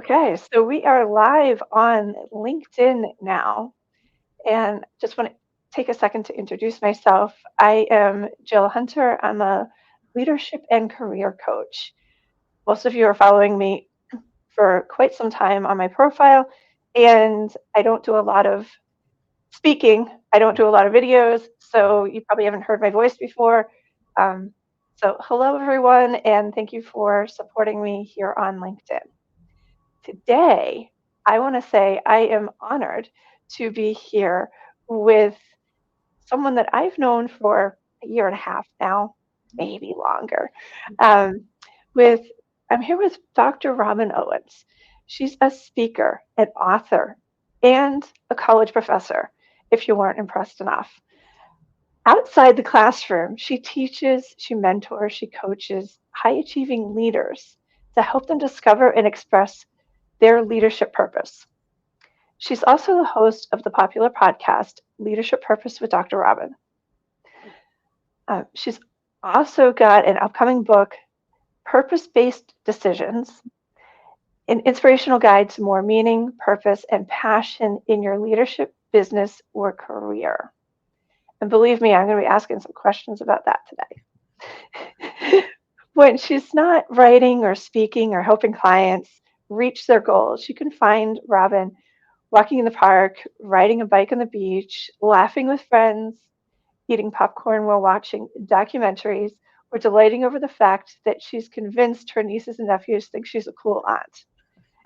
Okay, so we are live on LinkedIn now, and just want to take a second to introduce myself. I am Jill Hunter. I'm a leadership and career coach. Most of you are following me for quite some time on my profile, and I don't do a lot of speaking. I don't do a lot of videos, so you probably haven't heard my voice before. Um, so, hello, everyone, and thank you for supporting me here on LinkedIn. Today, I want to say I am honored to be here with someone that I've known for a year and a half now, maybe longer. Um, with I'm here with Dr. Robin Owens. She's a speaker, an author, and a college professor, if you weren't impressed enough. Outside the classroom, she teaches, she mentors, she coaches high achieving leaders to help them discover and express their leadership purpose. She's also the host of the popular podcast, Leadership Purpose with Dr. Robin. She's also got an upcoming book, Purpose Based Decisions, an inspirational guide to more meaning, purpose, and passion in your leadership, business, or career. And believe me, I'm going to be asking some questions about that today. When she's not writing or speaking or helping clients reach their goals, you can find Robin walking in the park, riding a bike on the beach, laughing with friends, eating popcorn while watching documentaries, or delighting over the fact that she's convinced her nieces and nephews think she's a cool aunt.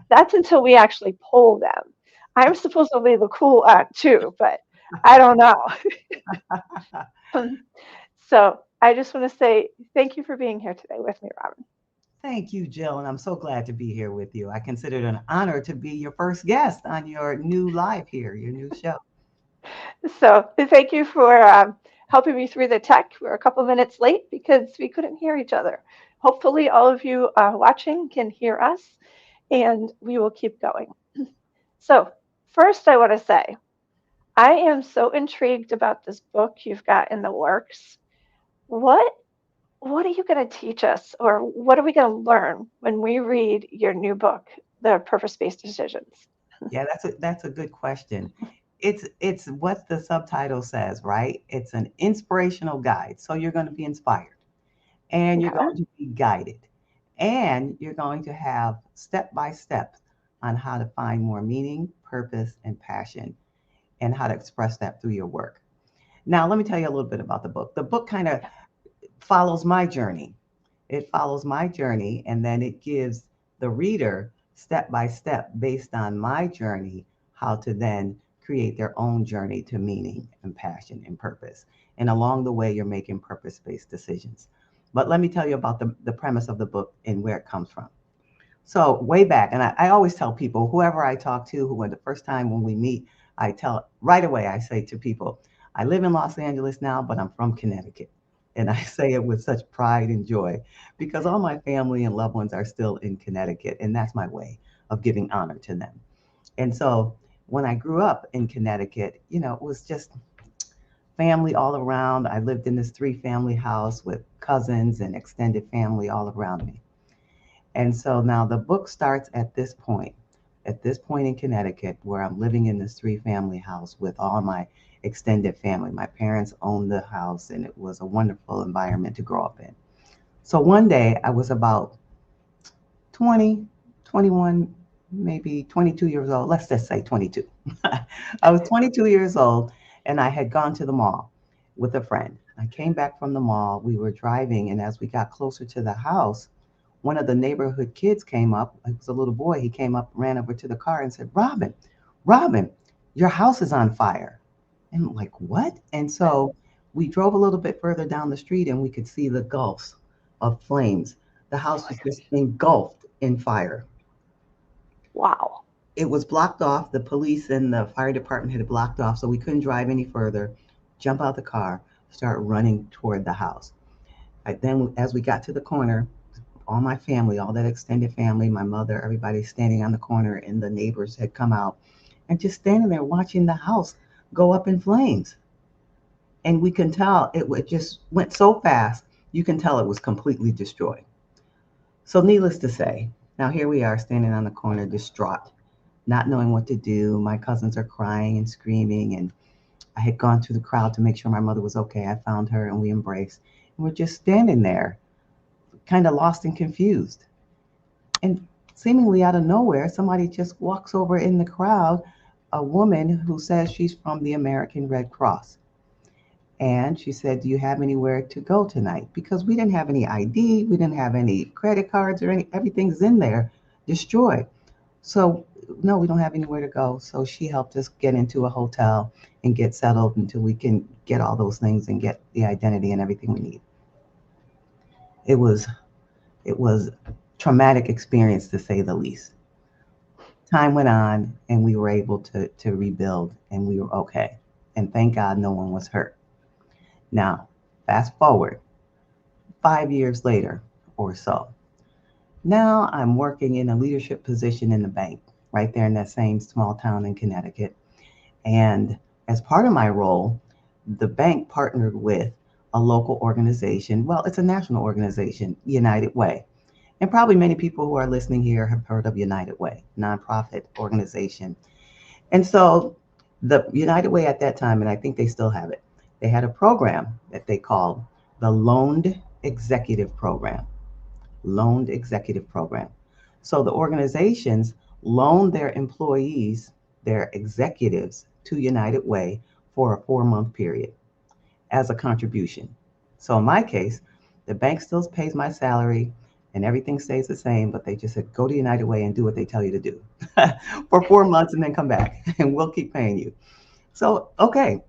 That's until we actually poll them. I'm supposed to be the cool aunt too, but I don't know. So I just want to say thank you for being here today with me, Robin. Thank you, Jill, and I'm so glad to be here with you. I consider it an honor to be your first guest on your new live here, your new show. So thank you for helping me through the tech. We're a couple minutes late because we couldn't hear each other. Hopefully, all of you watching can hear us, and we will keep going. So, first, I want to say I am so intrigued about this book you've got in the works. What what are you going to teach us, or what are we going to learn when we read your new book, The Purpose Based Decisions? Yeah, that's a good question. It's what the subtitle says, right? It's an inspirational guide. So you're going to be inspired and you're Okay. going to be guided and you're going to have step by step on how to find more meaning, purpose, and passion and how to express that through your work. Now, let me tell you a little bit about the book. The book kind of follows my journey. It follows my journey, and then it gives the reader step by step based on my journey how to then create their own journey to meaning and passion and purpose. And along the way, you're making purpose based decisions. But let me tell you about the premise of the book and where it comes from. So, way back, and I always tell people, whoever I talk to, who, when the first time when we meet, I tell right away, I say to people, I live in Los Angeles now, but I'm from Connecticut. And I say it with such pride and joy because all my family and loved ones are still in Connecticut. And that's my way of giving honor to them. And so when I grew up in Connecticut, it was just family all around. I lived in this three-family house with cousins and extended family all around me. And so now the book starts at this point in Connecticut, where I'm living in this three-family house with all my extended family. My parents owned the house, and it was a wonderful environment to grow up in. So one day I was about 20, 21, maybe 22 years old. Let's just say 22. I was 22 years old, and I had gone to the mall with a friend. I came back from the mall. We were driving, and as we got closer to the house, one of the neighborhood kids came up. It was a little boy. He came up, ran over to the car, and said, "Robin, Robin, your house is on fire." And I'm like, "What?" And so we drove a little bit further down the street, and we could see the gulfs of flames. The house was just engulfed in fire. Wow. It was blocked off. The police and the fire department had it blocked off, so we couldn't drive any further. Jump out the car, start running toward the house. Then, as we got to the corner, all my family, all that extended family, my mother, everybody standing on the corner, and the neighbors had come out and just standing there watching the house go up in flames. And we can tell it just went so fast, you can tell it was completely destroyed. So, needless to say, Now, here we are standing on the corner, distraught, not knowing what to do. My cousins are crying and screaming, and I had gone through the crowd to make sure my mother was okay. I found her and we embraced. And we're just standing there, kind of lost and confused. And seemingly out of nowhere, somebody just walks over in the crowd, a woman who says she's from the American Red Cross. And she said, "Do you have anywhere to go tonight?" Because we didn't have any ID, we didn't have any credit cards or any, everything's in there destroyed. So, no, we don't have anywhere to go. So she helped us get into a hotel and get settled until we can get all those things and get the identity and everything we need. It was it was traumatic experience to say the least. Time went on and we were able to rebuild and we were okay. And thank God no one was hurt. Now, fast forward 5 years later or so. Now I'm working in a leadership position in the bank right there in that same small town in Connecticut. And as part of my role, the bank partnered with a local organization. Well, it's a national organization, United Way. And probably many people who are listening here have heard of United Way, nonprofit organization. And so the United Way at that time, and I think they still have it, they had a program that they called the Loaned Executive Program. Loaned Executive Program. So the organizations loan their employees, their executives to United Way for a 4 month period as a contribution. So in my case, the bank still pays my salary and everything stays the same, but they just said, go to United Way and do what they tell you to do for 4 months and then come back and we'll keep paying you. So, okay.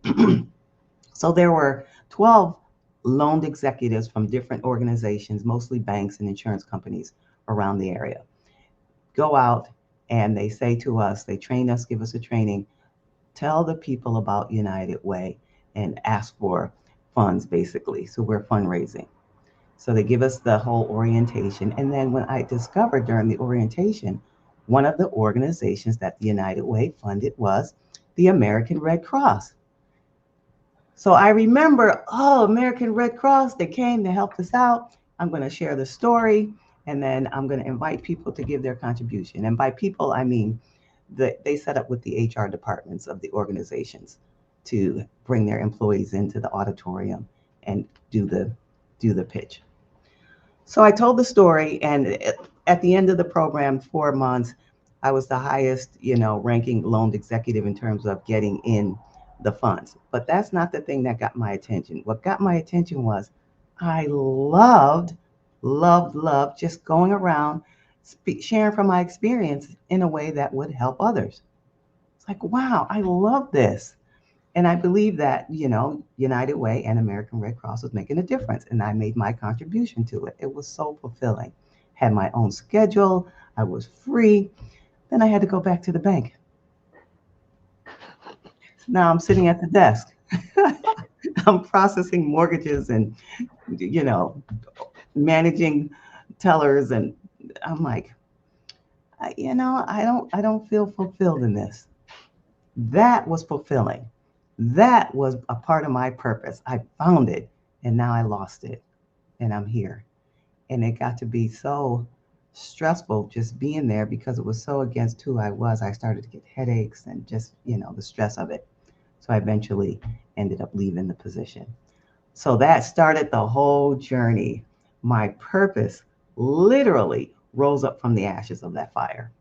So there were 12 loaned executives from different organizations, mostly banks and insurance companies around the area. Go out and they say to us, they train us, give us a training, tell the people about United Way and ask for funds basically. So we're fundraising. So they give us the whole orientation. And then when I discovered during the orientation, one of the organizations that the United Way funded was the American Red Cross. So I remember, oh, American Red Cross, they came, they helped us out. I'm going to share the story and then I'm going to invite people to give their contribution. And by people, I mean they set up with the HR departments of the organizations to bring their employees into the auditorium and do the do the pitch. So I told the story, and at the end of the program, 4 months, I was the highest, ranking loaned executive in terms of getting in the funds. But that's not the thing that got my attention. What got my attention was I loved just going around sharing from my experience in a way that would help others. It's like, wow, I love this. And I believe that, United Way and American Red Cross was making a difference. And I made my contribution to it. It was so fulfilling. Had my own schedule. I was free. Then I had to go back to the bank. So now I'm sitting at the desk. I'm processing mortgages and, you know, managing tellers. And I'm like, I don't feel fulfilled in this. That was fulfilling. That was a part of my purpose. I found it and now I lost it and I'm here. And it got to be so stressful just being there because it was so against who I was. I started to get headaches and just, the stress of it. So I eventually ended up leaving the position. So that started the whole journey. My purpose literally rose up from the ashes of that fire.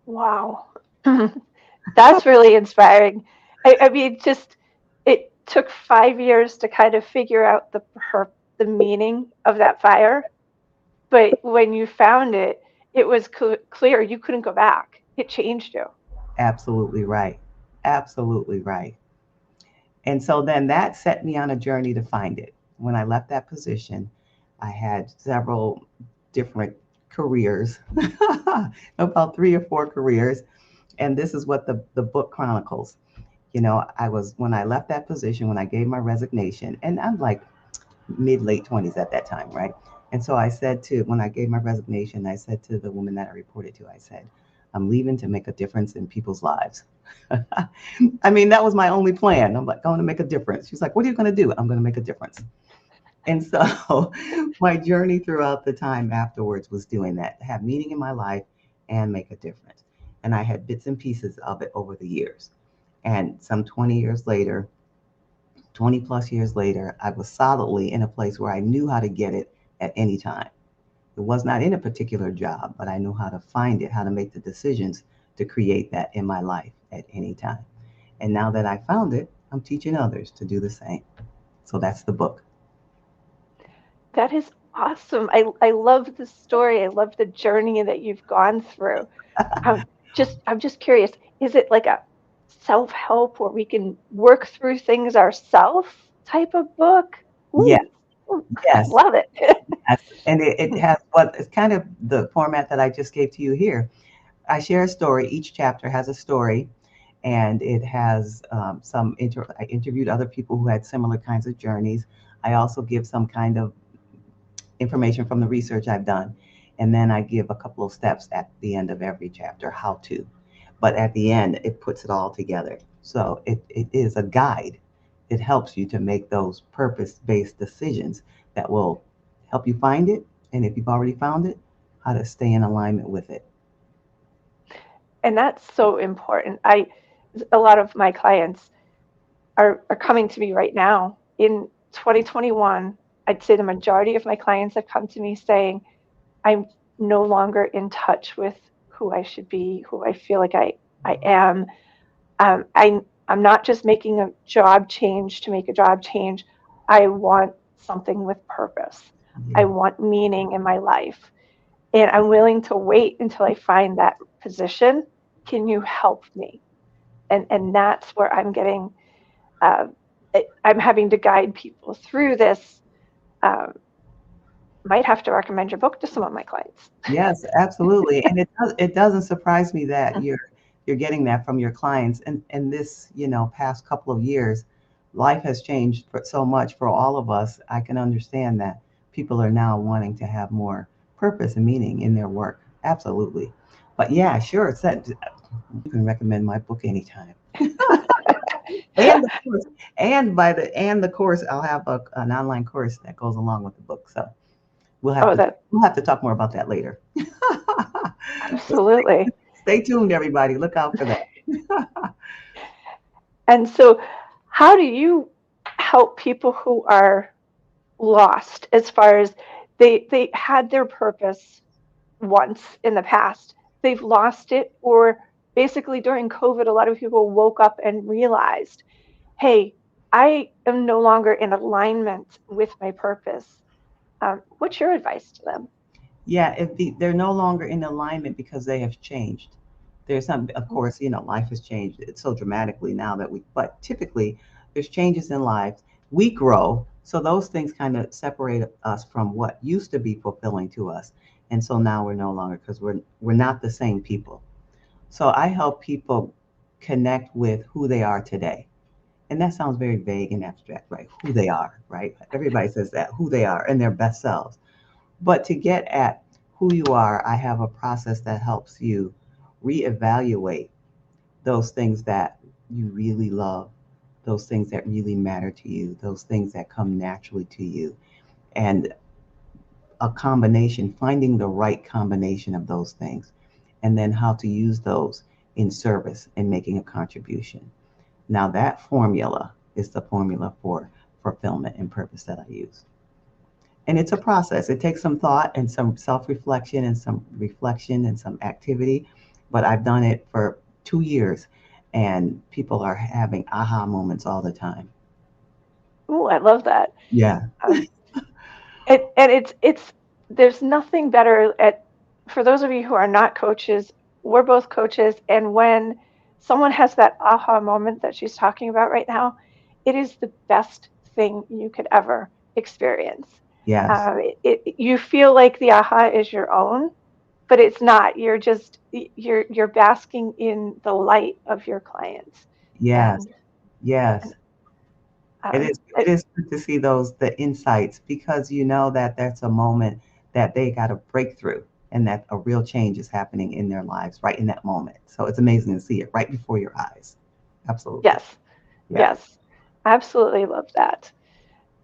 Wow. That's really inspiring. I mean, just it took 5 years to kind of figure out the meaning of that fire, but when you found it, it was clear you couldn't go back. It changed you. Absolutely right. Absolutely right. And so then that set me on a journey to find it. When I left that position, I had several different careers, about 3 or 4 careers. And this is what the book chronicles. When I left that position, when I gave my resignation, and I'm like mid late 20s at that time, right? And so when I gave my resignation, I said to the woman that I reported to, I said, I'm leaving to make a difference in people's lives. I mean, that was my only plan. I'm like, going to make a difference. She's like, what are you going to do? I'm going to make a difference. And so my journey throughout the time afterwards was doing that, have meaning in my life and make a difference. And I had bits and pieces of it over the years. And some 20 years later, 20 plus years later, I was solidly in a place where I knew how to get it at any time. It was not in a particular job, but I knew how to find it, how to make the decisions to create that in my life at any time. And now that I found it, I'm teaching others to do the same. So that's the book. That is awesome. I love the story. I love the journey that you've gone through. I'm I'm just curious, is it like a self-help where we can work through things ourselves type of book? Yes, Ooh, ooh, I yes, love it. yes. And it has what it's kind of the format that I just gave to you here. I share a story. Each chapter has a story, and it has I interviewed other people who had similar kinds of journeys. I also give some kind of information from the research I've done. And then I give a couple of steps at the end of every chapter, how to. But at the end, it puts it all together. So it is a guide. It helps you to make those purpose based decisions that will help you find it. And if you've already found it, how to stay in alignment with it. And that's so important. A lot of my clients are coming to me right now in 2021. I'd say the majority of my clients have come to me saying, I'm no longer in touch with who I should be, who I feel like I am. I'm not just making a job change to make a job change. I want something with purpose. I Yeah. want meaning in my life. And I'm willing to wait until I find that position. Can you help me? And that's where I'm getting, uh, I'm having to guide people through this. Um, might have to recommend your book to some of my clients. Yes, absolutely. And it doesn't surprise me that you're getting that from your clients. And this, past couple of years, life has changed so much for all of us. I can understand that people are now wanting to have more purpose and meaning in their work. Absolutely. But yeah, sure, it's that you can recommend my book anytime. And the course, and the course, I'll have an online course that goes along with the book. So we'll have Oh, to that we'll have to talk more about that later. But absolutely. stay tuned, everybody. Look out for that. And so, how do you help people who are lost as far as they had their purpose once in the past, they've lost it, or basically during COVID, a lot of people woke up and realized, hey, I am no longer in alignment with my purpose. What's your advice to them? Yeah, if they're no longer in alignment because they have changed. There's some, of course, life has changed. It's so dramatically now but typically there's changes in life. We grow, so those things kind of separate us from what used to be fulfilling to us, and so now we're no longer because we're not the same people. So I help people connect with who they are today. And that sounds very vague and abstract, right? Who they are, right? Everybody says that, who they are and their best selves. But to get at who you are, I have a process that helps you reevaluate those things that you really love, those things that really matter to you, those things that come naturally to you, and a combination, finding the right combination of those things, and then how to use those in service and making a contribution. Now, that formula is the formula for fulfillment and purpose that I use. And it's a process. It takes some thought and some self reflection and some reflection and some activity. But I've done it for 2 years and people are having aha moments all the time. Oh, I love that. Yeah. Um, and it's there's nothing better at for those of you who are not coaches, we're both coaches, and when someone has that aha moment that she's talking about right now, it is the best thing you could ever experience. Yes. You feel like the aha is your own, but it's not. You're just you're basking in the light of your clients, Yes. and and Yes. It um, is it is good to see the insights because you know that that's a moment that they got a breakthrough and that a real change is happening in their lives right in that moment. So it's amazing to see it right before your eyes. Absolutely. yes, Yeah. yes, absolutely love that.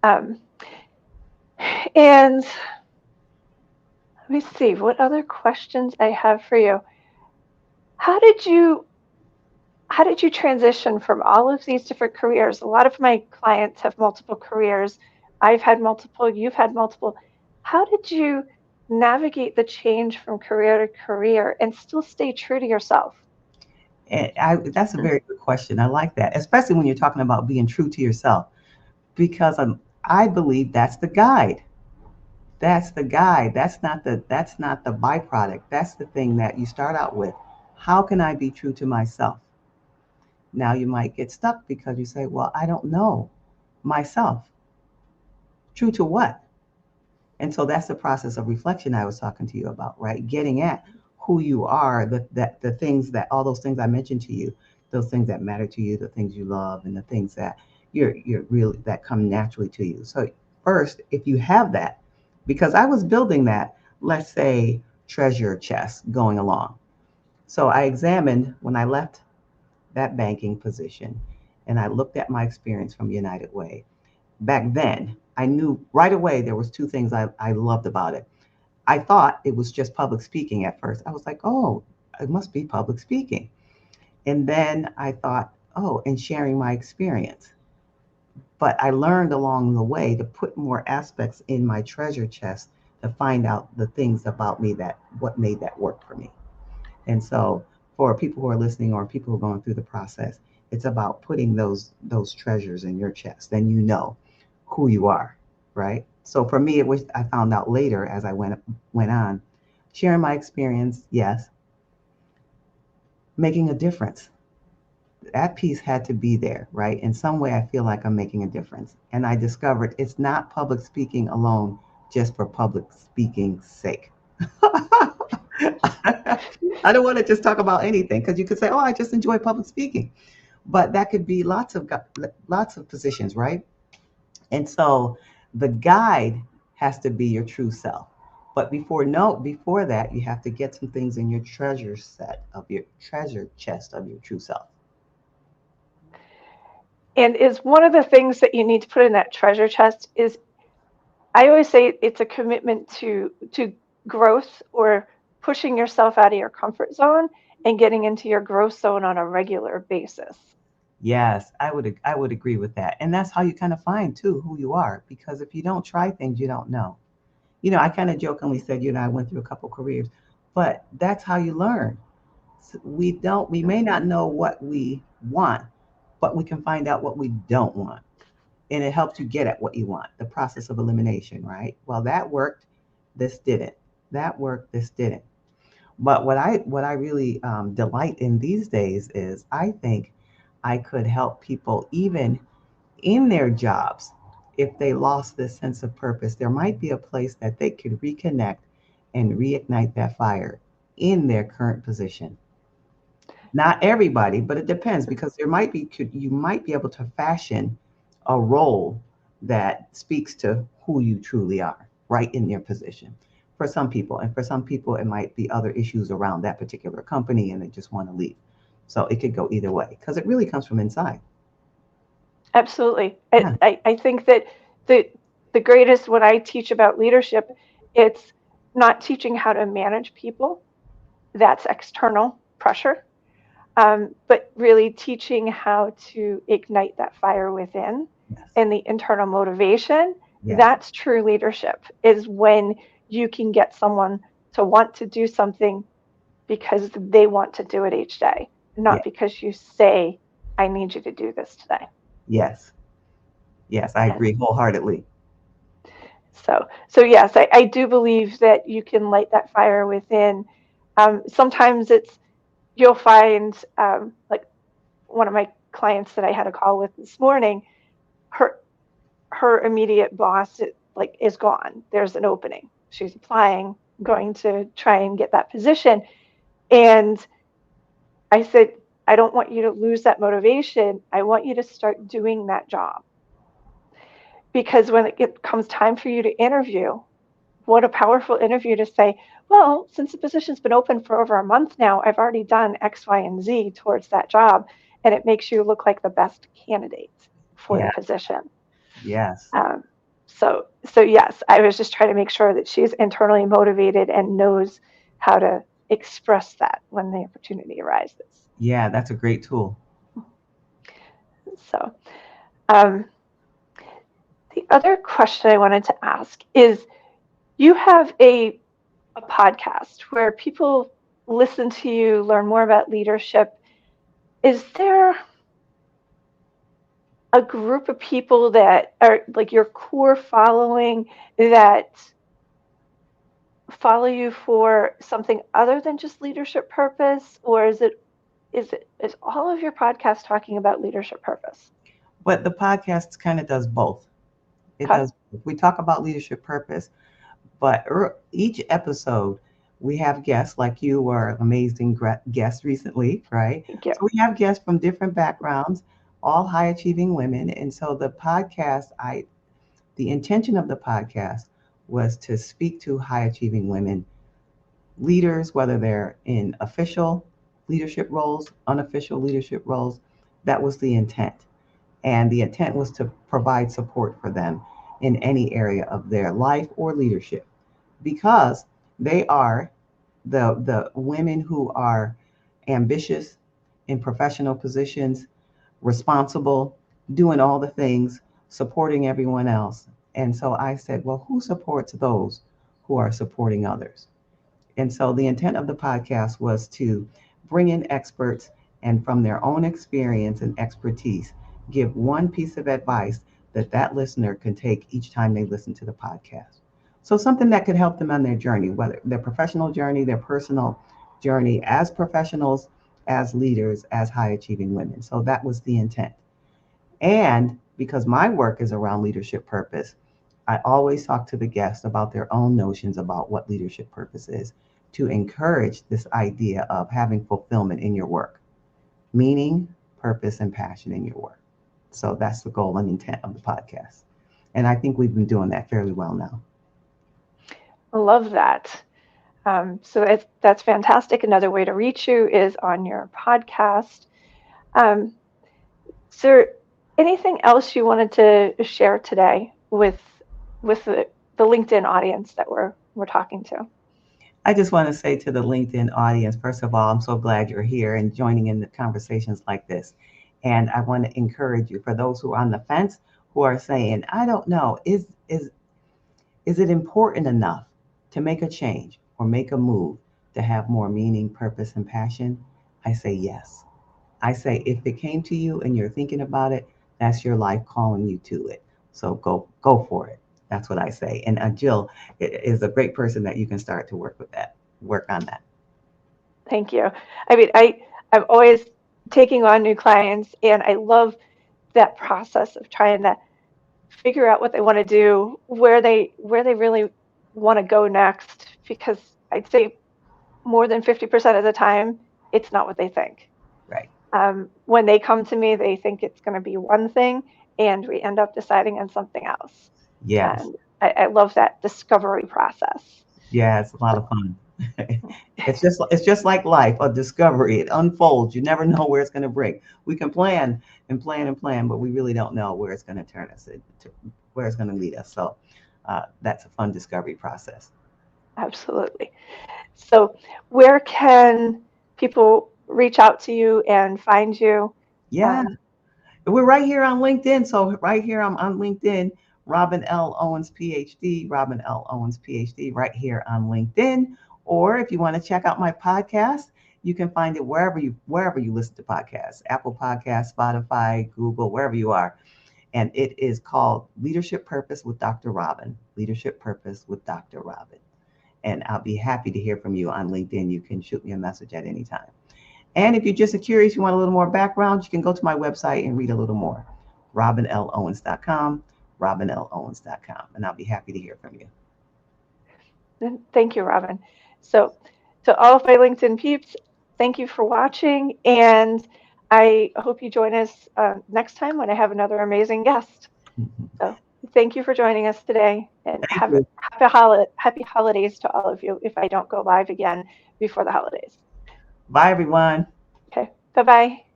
Um, And let me see what other questions I have for you. How did you how did you transition from all of these different careers? A lot of my clients have multiple careers. I've had multiple, you've had multiple. How did you navigate the change from career to career and still stay true to yourself? That's a very good question. I like that, especially when you're talking about being true to yourself, because I believe that's the guide. That's the guide. That's not the byproduct. That's the thing that you start out with. How can I be true to myself? Now you might get stuck because you say, "Well, I don't know myself. True to what?" And so that's the process of reflection I was talking to you about, right? Getting at who you are, the things that all those things I mentioned to you, those things that matter to you, the things you love, and the things that you're really that come naturally to you. So first, if you have that, because I was building that, let's say treasure chest going along. So I examined when I left that banking position, and I looked at my experience from United Way. Back then, I knew right away there was two things I loved about it. I thought it was just public speaking at first. I was like, oh, it must be public speaking. And then I thought, oh, and sharing my experience. But I learned along the way to put more aspects in my treasure chest to find out the things about me that what made that work for me. And so for people who are listening or people who are going through the process, it's about putting those treasures in your chest. Then you know who you are, right? So for me, it was I found out later as I went on, sharing my experience, yes, making a difference. That piece had to be there, right? In some way, I feel like I'm making a difference. And I discovered it's not public speaking alone, just for public speaking's sake. I don't want to just talk about anything because you could say, "Oh, I just enjoy public speaking," but that could be lots of positions, right? And so the guide has to be your true self. But before that, you have to get some things in your treasure chest of your true self. And is one of the things that you need to put in that treasure chest is I always say it's a commitment to growth or pushing yourself out of your comfort zone and getting into your growth zone on a regular basis. Yes, I would agree with that. And that's how you kind of find too who you are because if you don't try things, you don't know. I kind of jokingly said, I went through a couple careers, but that's how you learn. We may not know what we want, but we can find out what we don't want. And it helps you get at what you want, the process of elimination, right? Well, that worked, this didn't. That worked, this didn't. But what I really delight in these days is I think I could help people even in their jobs if they lost this sense of purpose. There might be a place that they could reconnect and reignite that fire in their current position. Not everybody, but it depends because you might be able to fashion a role that speaks to who you truly are right in your position for some people. And for some people, it might be other issues around that particular company and they just want to leave. So it could go either way because it really comes from inside. Absolutely. Yeah. I think that the the greatest when I teach about leadership, it's not teaching how to manage people. That's external pressure. But really teaching how to ignite that fire within Yes. and the internal motivation. Yes. That's true leadership, is when you can get someone to want to do something because they want to do it each day, not Yes. because you say, I need you to do this today. Yes. Yes. I And agree wholeheartedly. so yes, I do believe that you can light that fire within. Sometimes you'll find, like one of my clients that I had a call with this morning, her her immediate boss like is gone. There's an opening. She's applying, going to try and get that position. And I said, I don't want you to lose that motivation. I want you to start doing that job because when it comes time for you to interview, what a powerful interview to say, well, since the position's been open for over a month now, I've already done X, Y, and Z towards that job. And it makes you look like the best candidate for the Yeah. position. Yes. Um, So yes, I was just trying to make sure that she's internally motivated and knows how to express that when the opportunity arises. Yeah, that's a great tool. So um, the other question I wanted to ask is, you have a podcast where people listen to you, learn more about leadership. Is there a group of people that are like your core following that follow you for something other than just leadership purpose, or is all of your podcast talking about leadership purpose? But the podcast kind of does both. It Okay, does. We talk about leadership purpose, but each episode we have guests like you were an amazing guest recently, right? thank you. So we have guests from different backgrounds, all high achieving women, and so the intention of the podcast was to speak to high achieving women leaders, whether they're in official leadership roles, unofficial leadership roles. That was the intent. And the intent was to provide support for them in any area of their life or leadership because they are the women who are ambitious in professional positions, responsible, doing all the things, supporting everyone else. And so I said, well, who supports those who are supporting others? And so the intent of the podcast was to bring in experts and from their own experience and expertise, give one piece of advice that that listener can take each time they listen to the podcast. So something that could help them on their journey, whether their professional journey, their personal journey as professionals, as leaders, as high achieving women. So that was the intent. And because my work is around leadership purpose, I always talk to the guests about their own notions about what leadership purpose is to encourage this idea of having fulfillment in your work, meaning, purpose, and passion in your work. So that's the goal and intent of the podcast. And I think we've been doing that fairly well now. I love that. That's fantastic. Another way to reach you is on your podcast. Um, is there anything else you wanted to share today with the LinkedIn audience that we're talking to? I just want to say to the LinkedIn audience, first of all, I'm so glad you're here and joining in the conversations like this. And I want to encourage you for those who are on the fence who are saying, I don't know, is it important enough to make a change or make a move to have more meaning, purpose, and passion? I say yes. I say if it came to you and you're thinking about it, that's your life calling you to it. So go for it. That's what I say. And Jill is a great person that you can start to work on that. Thank you. I mean, I'm always taking on new clients, and I love that process of trying to figure out what they want to do, where they really want to go next, because I'd say more than 50% of the time, it's not what they think. Right. When they come to me, they think it's going to be one thing, and we end up deciding on something else. Yes. And I love that discovery process. Yeah, it's a lot So, of fun. It's just like life, a discovery. It unfolds. You never know where it's going to bring. We can plan and plan and plan, but we really don't know where it's going to turn us into, where it's going to lead us. So that's a fun discovery process. absolutely. So, where can people reach out to you and find you? Yeah, Um, we're right here on LinkedIn. So right here, I'm on LinkedIn. Robin L. Owens, PhD. Robin L. Owens, PhD. Right here on LinkedIn. Or if you want to check out my podcast, you can find it wherever you listen to podcasts, Apple Podcasts, Spotify, Google, wherever you are. And it is called Leadership Purpose with Dr. Robin. Leadership Purpose with Dr. Robin. And I'll be happy to hear from you on LinkedIn. You can shoot me a message at any time. And if you're just curious, you want a little more background, you can go to my website and read a little more. RobinLOwens.com, RobinLOwens.com. And I'll be happy to hear from you. Thank you, Robin. So, to all of my LinkedIn peeps, thank you for watching, and I hope you join us next time when I have another amazing guest. So, thank you for joining us today, and Thank you. happy holidays to all of you if I don't go live again before the holidays. Bye, everyone. Okay, bye bye.